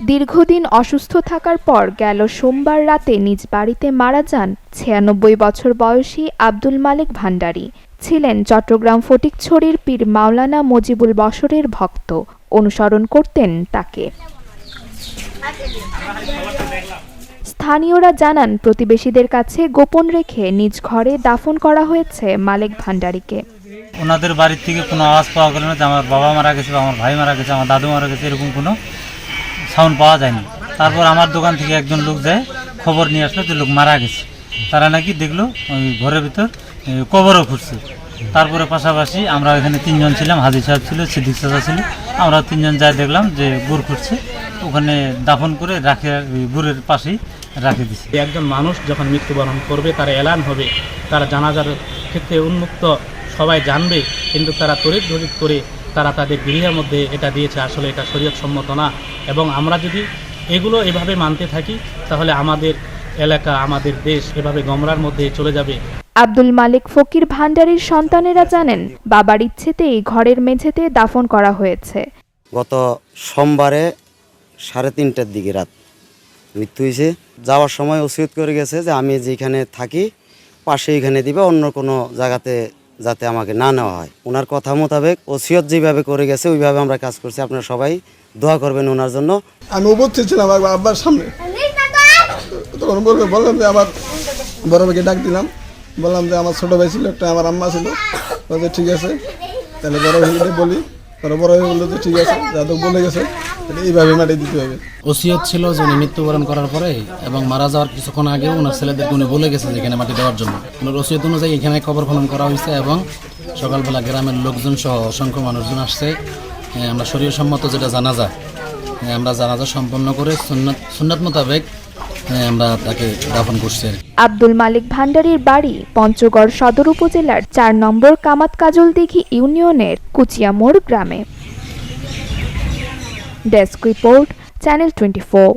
দীর্ঘদিন অসুস্থ থাকার পর গেল সোমবার রাতে নিজ বাড়িতে মারা যান ৯৬ বছর বয়সী আব্দুল মালেক ভান্ডারী। ছিলেন চট্টগ্রাম ফটিকছড়ির পীর মাওলানা মজিবুল বশরের ভক্ত। অনুসরণ করতেন তাকে। স্থানীয়রা জানান, প্রতিবেশীদের কাছে গোপন রেখে নিজ ঘরে দাফন করা হয়েছে মালেক ভান্ডারীকে। ওনাদের বাড়ির থেকে কোনো আওয়াজ পাওয়া গেল না যে আমার বাবা মারা গেছে বা আমার ভাই মারা গেছে, আমার দাদু মারা গেছে, এরকম কোনো সাউন্ড পাওয়া যায়নি। তারপর আমার দোকান থেকে একজন লোক যায়, খবর নিয়ে আসলো যে লোক মারা গেছে। তারা নাকি দেখলো ওই ঘরের ভিতর কবরও খুঁড়ছে। তারপরে পাশাপাশি আমরা এখানে 3 জন ছিলাম, হাজি সাহেব ছিল, সিদ্দিক চাচা ছিল, আমরা 3 জন যাই দেখলাম যে গুড় খুঁড়ছে, ওখানে দাফন করে রাখে, গুড়ের পাশেই রাখে দিচ্ছে। একজন মানুষ যখন মৃত্যুবরণ করবে, তার এলান হবে, তার জানাজার ক্ষেত্রে উন্মুক্ত সবাই জানবে, কিন্তু তারা তড়িৎ করে তারা তাদের গৃহের মধ্যে এটা দিয়েছে। আসলে এটা শরীয়ত সম্মত না, এবং আমরা যদি এগুলো এভাবে মানতে থাকি তাহলে আমাদের এলাকা, আমাদের দেশ এভাবে গমরার মধ্যে চলে যাবে। আব্দুল মালেক ফকির ভান্ডারীর সন্তানেরা জানেন, বাবার ইচ্ছেতেই ঘরের মেঝেতে দাফন করা হয়েছে। গত সোমবারে 3:30টার দিকে রাত মৃত্যু হয়েছে। যাওয়ার সময় ওসিয়ত করে গেছে যে আমি যেখানে থাকি পাশে এখানে দিবে, অন্য কোনো জায়গাতে যাতে আমাকে না নেওয়া হয়। ওনার কথা মোতাবেক ওসিয়ত যেভাবে করে গেছে ওইভাবে আমরা কাজ করছি। আপনারা সবাই দোয়া করবেন ওনার জন্য। আমি উপস্থিত ছিলাম আব্বার সামনে, তখন বললাম যে আমার বড় ভাইকে ডাক দিলাম, বললাম যে আমার ছোট ভাই ছিল একটা, আমার আম্মা ছিল, বলছে ঠিক আছে তাহলে বড় ভাইকে বলি। বড় ভাই বললো যে ঠিক আছে, যাদব বলে গেছে এইভাবে মাটি দিতে হবে। ওসিয়ত ছিল যে উনি মৃত্যুবরণ করার পরে এবং মারা যাওয়ার কিছুক্ষণ আগে ওনার ছেলেদেরকে উনি বলে গেছে যে এখানে মাটি দেওয়ার জন্য। ওনার ওসিয়ত অনুযায়ী এখানে কবর খনন করা হয়েছে এবং সকালবেলা গ্রামের লোকজন সহ অসংখ্য মানুষজন আসছে। আমরা শরীয়সম্মত যেটা জানাজা, আমরা জানাজা সম্পন্ন করে সুন্নাত মোতাবেক আমরা তাকে দাফন করছি। আব্দুল মালেক ভান্ডারীর বাড়ি পঞ্চগড় সদর উপজেলার 4 নম্বর কামাত কাজলদিঘি ইউনিয়নের কুচিয়ামোড় গ্রামে। Desk report, channel 24।